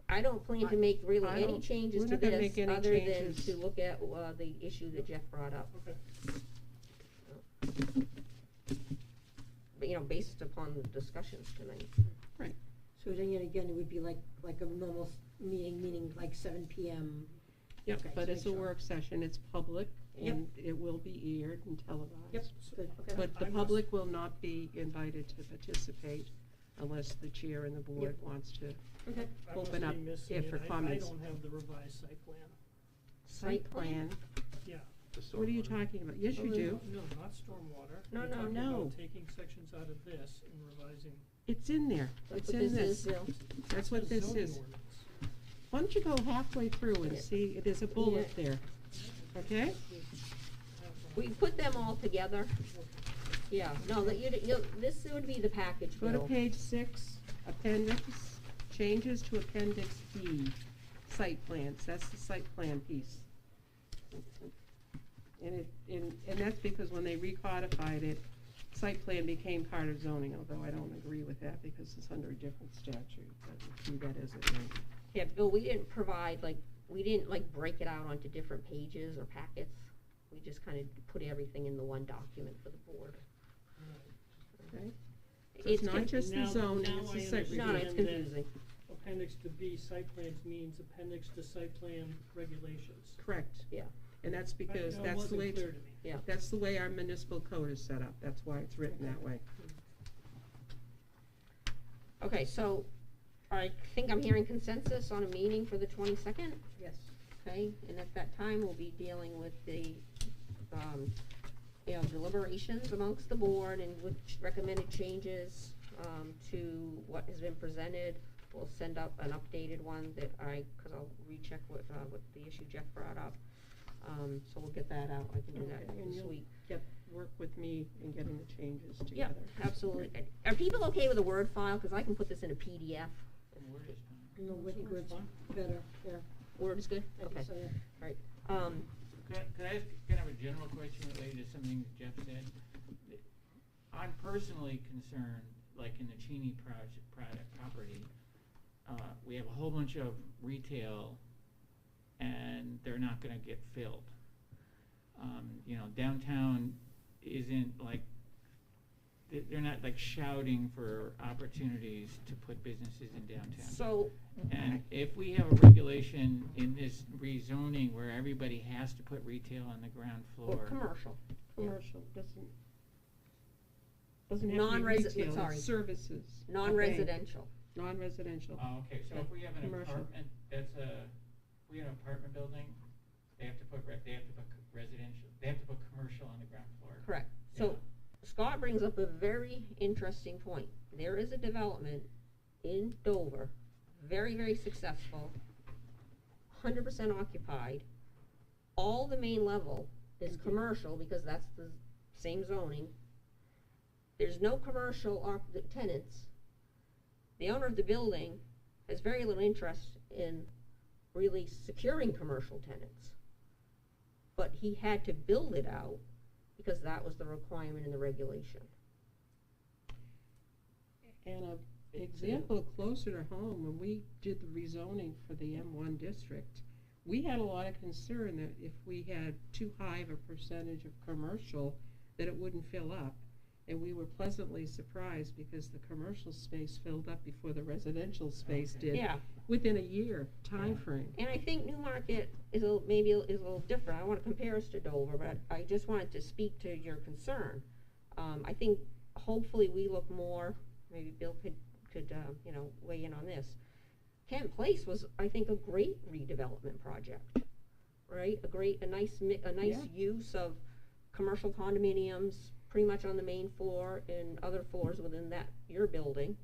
I don't plan to make really I any don't- changes we're to not gonna this, make any other than changes. to look at, the issue that Jeff brought up. Okay. But, based upon the discussions tonight. right. So then again, it would be like a normal meeting like 7 PM. Yep, Okay, but so it's make a sure. work session, it's public, Yep. and it will be aired and televised. Yep, good. But the I must- public will not be invited to participate unless the chair and the board wants to. Okay. I Open must up be missing it it. for I comments. don't have the revised site plan. Site plan, Yeah. what are you talking about? Yes, you do. No, not stormwater. No, You're no, talking no. about taking sections out of this and revising. It's in there, That's it's what in this is, this. Bill. That's what the this zoning is. ordinance. Why don't you go halfway through and Yeah. see, there's a bullet there, okay? Have one. We put them all together. Yeah, no, this would be the package, Go to Bill. page 6, appendix, changes to appendix B, site plans, that's the site plan piece. And that's because when they recodified it, site plan became part of zoning, although I don't agree with that because it's under a different statute, but do that as it may. Yeah, Bill, we didn't provide, we didn't break it out onto different pages or packets. We just kind of put everything in the one document for the board. Okay? So it's not just the Now- zoning, now it's I the site No, review. it's understand that confusing. Appendix to B, site plans means appendix to site plan regulations. Correct. Yeah. And that's because That that's the wasn't way, clear to me. Yeah. that's the way our municipal code is set up, that's why it's written that way. Okay, so I think I'm hearing consensus on a meeting for the 22nd. Yes. Okay, and at that time, we'll be dealing with the, deliberations amongst the board and which recommended changes, to what has been presented. We'll send up an updated one that cause I'll recheck what the issue Jeff brought up. So we'll get that out, I can do that Okay, and this you'll week. work with me in getting the changes Yeah, together. absolutely. Are people okay with a Word file? Cause I can put this in a PDF. Word is fine. No, I think Word's better, yeah. Word is good? I Okay, think so, yeah. right. Could I ask kind of a general question related to something that Jeff said? I'm personally concerned, like in the Cheney property, we have a whole bunch of retail and they're not gonna get filled. Downtown isn't like, they're not like shouting for opportunities to put businesses in downtown. So, And if we have a regulation in this rezoning where everybody has to put retail on the ground or floor. commercial. Commercial doesn't have to be Non-resi- retail, sorry. it's services. Non-residential. Non-residential. Oh, okay, so if we have an Commercial. apartment, we have an apartment building, they have to put residential, they have to put commercial on the ground floor. Correct. So Scott brings up a very interesting point. There is a development in Dover, very, very successful, 100% occupied. All the main level is commercial because that's the same zoning. There's no commercial tenants. The owner of the building has very little interest in really securing commercial tenants. But he had to build it out because that was the requirement in the regulation. And an example closer to home, when we did the rezoning for the M1 district, we had a lot of concern that if we had too high of a percentage of commercial, that it wouldn't fill up. And we were pleasantly surprised because the commercial space filled up before the residential space did. Yeah. Within a year time frame. And I think Newmarket is a little different. I don't want to compare us to Dover, but I just wanted to speak to your concern. I think hopefully we look more, maybe Bill could weigh in on this. Kent Place was, I think, a great redevelopment project, right? A nice use of commercial condominiums, pretty much on the main floor and other floors within your building,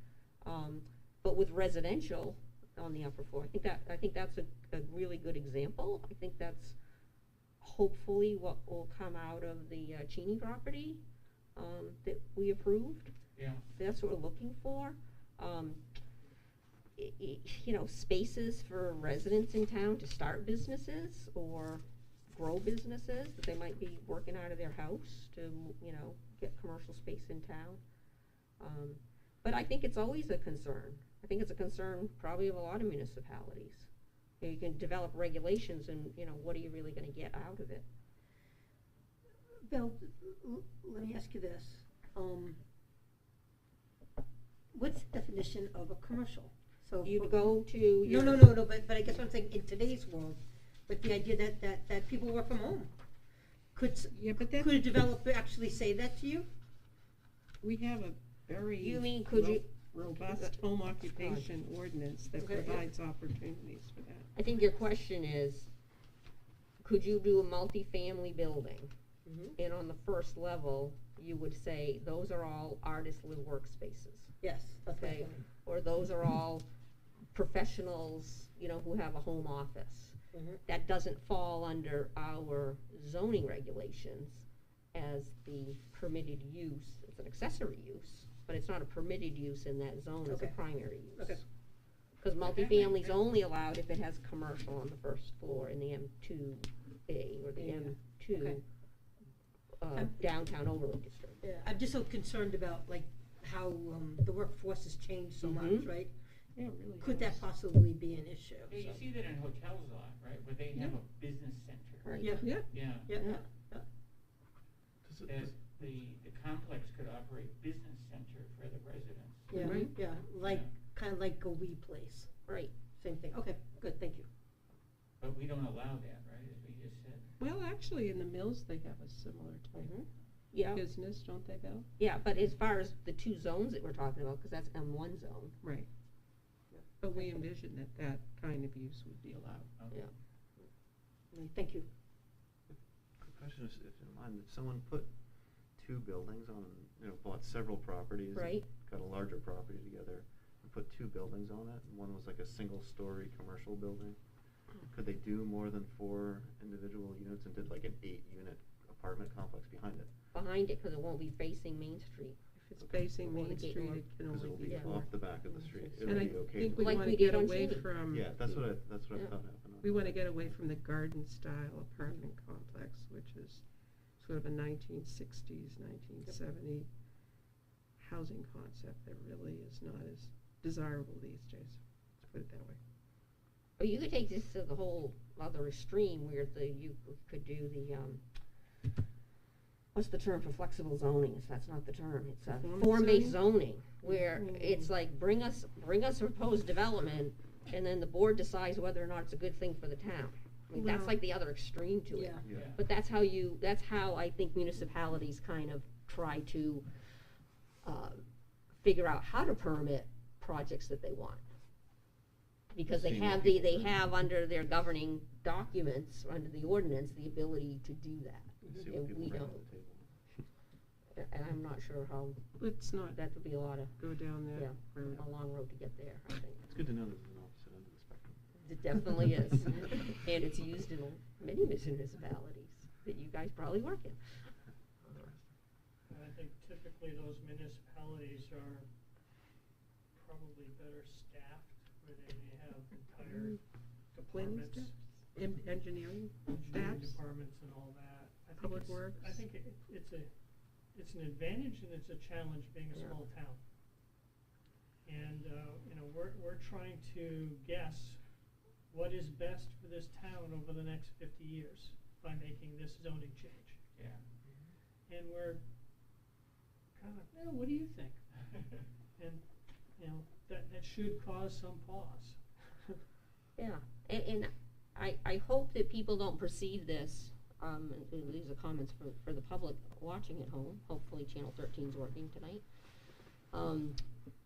but with residential on the upper floor. I think that's a really good example. I think that's hopefully what will come out of the Cheney property that we approved. Yeah. That's what we're looking for. Spaces for residents in town to start businesses or grow businesses that they might be working out of their house to, get commercial space in town. But I think it's always a concern. I think it's a concern probably of a lot of municipalities. You can develop regulations and, what are you really gonna get out of it? Bill, let me ask you this. What's the definition of a commercial? So You'd for- go to your. No, but I guess what I'm saying, in today's world, with the idea that people work from home, could a developer actually say that to you? We have a very You mean, could you? robust home occupation ordinance that Okay, yeah. provides opportunities for that. I think your question is, could you do a multifamily building? And on the first level, you would say, those are all artist live workspaces, Yes, that's what I'm okay? saying. Or those are all professionals, who have a home office. Mhm. That doesn't fall under our zoning regulations as the permitted use. It's an accessory use, but it's not a permitted use in that zone, it's a Okay. primary use. Okay. Because multifamily's only allowed if it has commercial on the first floor in the M2A or the Yeah. M2 Okay. downtown overlay district. Yeah, I'm just so concerned about like how the workforce has changed so much, Mhm. right? Yeah, it really Could has. that possibly be an issue? Yeah, you So- see that in hotels a lot, right, where they have a business center. Right. Yeah, Yeah, Yeah. yeah. Does it- As the complex could operate business center for the residents. Yeah, Right. yeah, like, Yeah. kind of like a wee place, Right. same thing. Okay, good, thank you. But we don't allow that, right, as we just said. well, actually, in the mills, they have a similar type. Yeah, business, don't they, Bill? yeah, but as far as the two zones that we're talking about, because that's M1 zone, Right. But we envision that that kind of use would be allowed. yeah. Thank you. Quick question, if you don't mind, if someone put two buildings on, bought several properties. Right. Got a larger property together and put two buildings on it, and one was like a single-story commercial building. Could they do more than 4 individual units and did like an 8-unit apartment complex behind it? Behind it, because it won't be facing Main Street. If it's Okay. facing Or the Main gate Street, north. it can Because only it'll be be Yeah. off the back of the street. It'll And I be okay. think to we Like want we to get did on away Cheney. from. Yeah, that's what I Yeah. thought happened. We want to get away from the garden-style apartment complex, which is sort of a 1960s, 1970 housing concept that really is not as desirable these days. Let's put it that way. Or you could take this to the whole other extreme where you could do the, what's the term for flexible zoning? That's not the term. It's Performance form-based zoning? zoning, where it's like bring us a proposed development, and then the board decides whether or not it's a good thing for the town. I mean, that's Well- like the other extreme to it. Yeah. Yeah. But that's how I think municipalities kind of try to figure out how to permit projects that they want. Because they Seeing have what they people do. have under their governing documents, under the ordinance, the ability to do that. See what And people we bring to don't. the table. And I'm not sure how, Let's not that would be a lot of, go down that yeah, road. a long road to get there, I think. It's good to know there's an opposite end of the spectrum. It definitely is. And it's used in many municipalities that you guys probably work in. And I think typically those municipalities are probably better staffed, where they may have entire Planning departments, staff, engineering engineering staffs, departments and all that. I think Public it's- Works. I think it's an advantage and it's a challenge being a Yeah. small town. And, we're trying to guess what is best for this town over the next 50 years by making this zoning change. Yeah. And we're kind of, what do you think? And, that should cause some pause. Yeah, and I hope that people don't perceive this, and these are comments for the public watching at home, hopefully Channel 13's working tonight,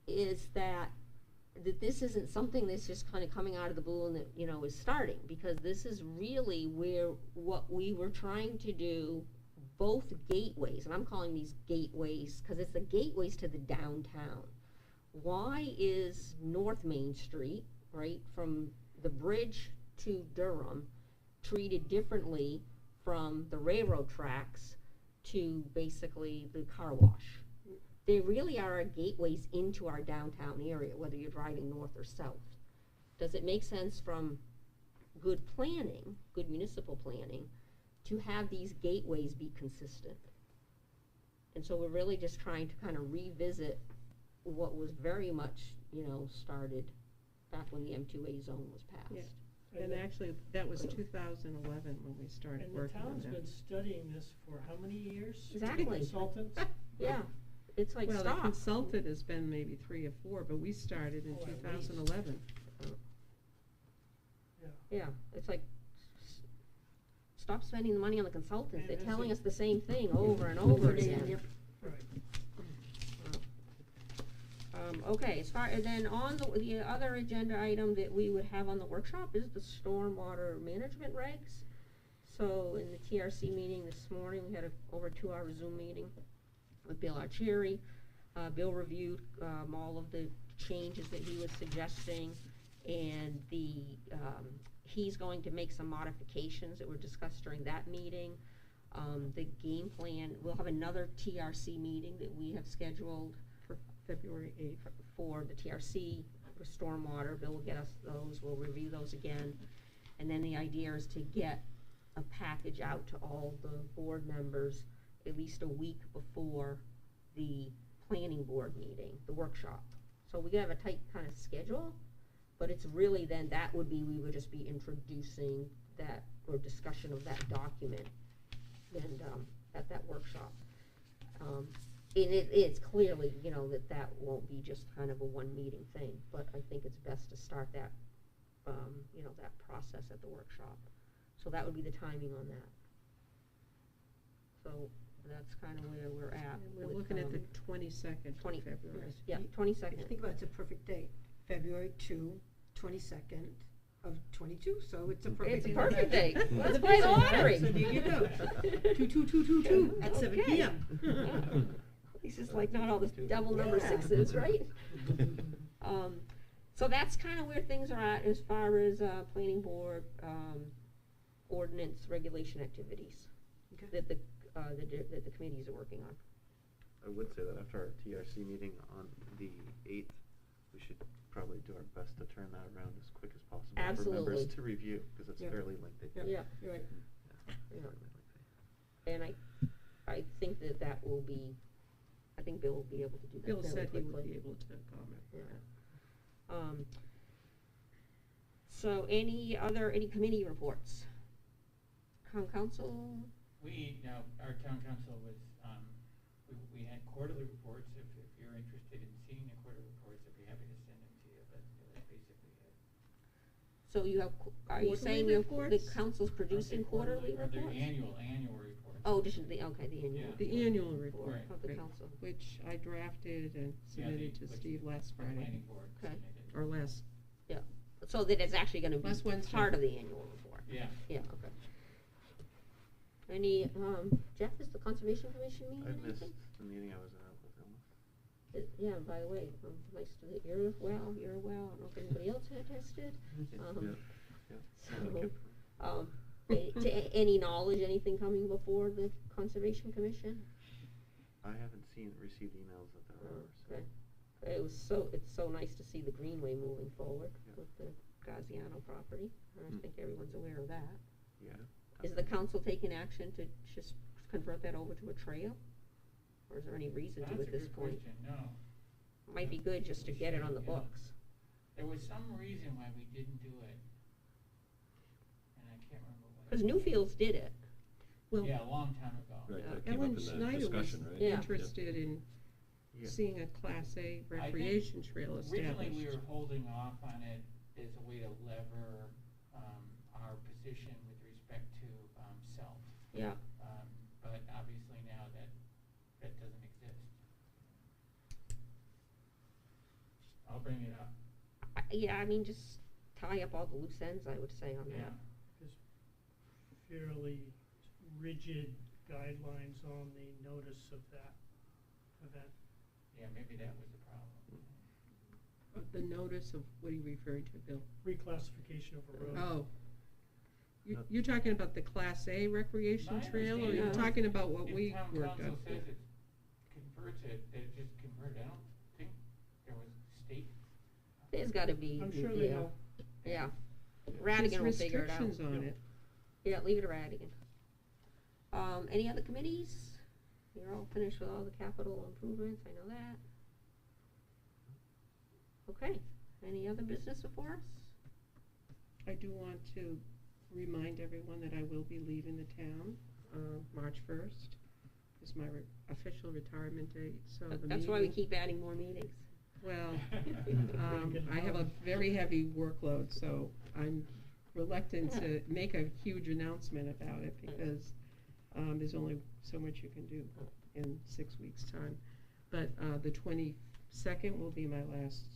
is that this isn't something that's just kind of coming out of the blue and that, is starting, because this is really where what we were trying to do, both gateways, and I'm calling these gateways because it's the gateways to the downtown. Why is North Main Street, right, from the bridge to Durham, treated differently from the railroad tracks to basically the car wash? They really are our gateways into our downtown area, whether you're driving north or south. Does it make sense from good planning, good municipal planning, to have these gateways be consistent? And so we're really just trying to kind of revisit what was very much, started back when the M2A zone was passed. Yeah. And actually, that was 2011 when we started And the working on town's that. been studying this for how many years? Exactly. Consultants? Yeah, it's like, Well, the stop. consultant has been maybe 3 or 4, but we started in Oh, at least. 2011. Yeah. Yeah, it's like, stop spending the money on the consultants, And they're is telling it- us the same thing over and over again. Yep. Right. Okay, and then on the other agenda item that we would have on the workshop is the stormwater management regs. So in the TRC meeting this morning, we had over 2-hour Zoom meeting with Bill Arcieri. Bill reviewed, all of the changes that he was suggesting, and he's going to make some modifications that were discussed during that meeting. The game plan, we'll have another TRC meeting that we have scheduled For February 8th. for the TRC, for stormwater. Bill will get us those, we'll review those again. And then the idea is to get a package out to all the board members at least a week before the planning board meeting, the workshop. So we have a tight kind of schedule, but it's really then, we would just be introducing that, or discussion of that document and, at that workshop. It's clearly, that won't be just kind of a one meeting thing, but I think it's best to start that, that process at the workshop. So that would be the timing on that. So, that's kind of where we're at. And we're with, looking at the 22nd of 20 February. Yeah, If you 22nd. think about it, it's a perfect date, February 22nd of 22, so it's a perfect. It's a date. perfect date. For Let's the play the business, right? lottery. So there you go. 2 at 7 Okay. p.m. This is like not all the double number Yeah. sixes, right? So that's kind of where things are at as far as planning board ordinance regulation activities Okay. that the committees are working on. I would say that after our TRC meeting on the 8th, we should probably do our best to turn that around as quick as possible for Absolutely. members to review, because it's Yeah. fairly lengthy. Yeah. You're right. Yeah, Yeah. fairly lengthy. And I think that will be, I think Bill will be able to do that Bill fairly said he would quickly. be able to comment. Yeah. So any committee reports? Town council? Our town council was, we had quarterly reports, if you're interested in seeing the quarterly reports, I'd be happy to send them to you, but that's basically it. So you have, are you Quarterly saying the reports? council's producing quarterly Or the reports? annual reports. Oh, just the annual. Yeah. The annual report, Right. Of the right, council. which I drafted and submitted to which Steve last the Friday, planning board Okay. submitted. or last, So that it's actually gonna be Last Wednesday. part of the annual report. Yeah. Yeah, okay. Any, Jeff, is the Conservation Commission meeting I missed anything? the meeting, I was out with illness. Yeah, by the way, nice to, you're well, I don't know if anybody else had tested. Yeah. So, any knowledge, anything coming before the Conservation Commission? I haven't received emails that there are, so. Okay. It's so nice to see the Greenway moving forward with the Gaziano property, and I think everyone's aware of that. Yeah. Is the council taking action to just convert that over to a trail? Or is there any reason to at this point? That's a good question, no. Might be good just to get it on the Yeah. books. There was some reason why we didn't do it, and I can't remember what. Because Newfields did it. well, Yeah, a long time ago. Right, Yeah. that came Ellen up in that Schneider was discussion, right? Yeah. interested in Yeah. seeing a Class A recreation trail established. Originally, we were holding off on it as a way to lever, our position with respect to, self. Yeah. But obviously now that doesn't exist. I'll bring it up. Yeah, I mean, just tie up all the loose ends, I would say, on Yeah. that. There's fairly rigid guidelines on the notice of that event. Yeah, maybe that was the problem. The notice of, what are you referring to, Bill? Reclassification of a road. Oh. You're talking about the Class A recreation My trail, or you're understanding talking about what If we town worked on? council says it converts it, that it just converted, I don't think there was state. There's gotta be, I'm sure they know. Yeah. There's Radigan will figure it out. restrictions on it. Yeah, leave it to Radigan. Any other committees? You're all finished with all the capital improvements, I know that. Okay, any other business before us? I do want to remind everyone that I will be leaving the town, March 1st is my official retirement date, so the That's why we meeting- keep adding more meetings. Well, I have a very heavy workload, so I'm reluctant to make a huge announcement about it because there's only so much you can do in 6 weeks' time. But the 22nd will be my last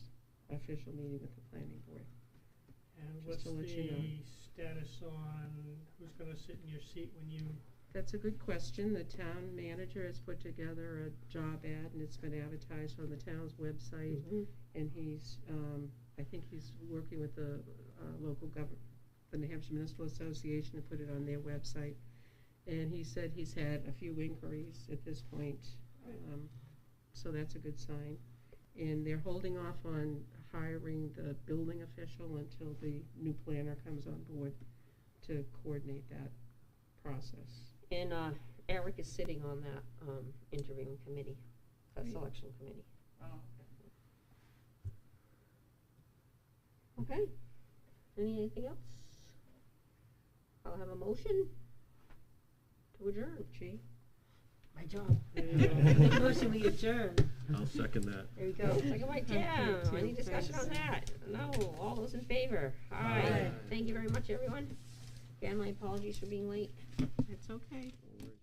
official meeting with the planning board. And Just what's to let you know. the status on who's gonna sit in your seat when you, That's a good question. The town manager has put together a job ad, and it's been advertised on the town's website. Mhm. And he's, I think he's working with the local the New Hampshire Municipal Association to put it on their website. And he said he's had a few inquiries at this point, so that's a good sign. And they're holding off on hiring the building official until the new planner comes on board to coordinate that process. And Eric is sitting on that interviewing committee, that Great. selection committee. Oh, Okay, anything else? I'll have a motion to adjourn. Gee? My job. Motion we adjourn. I'll second that. There we go. Second by Tim. Tim, Any discussion on that? No. All those in favor? Aye. Aye. Thank you very much, everyone. Again, my apologies for being late. It's okay. No worries.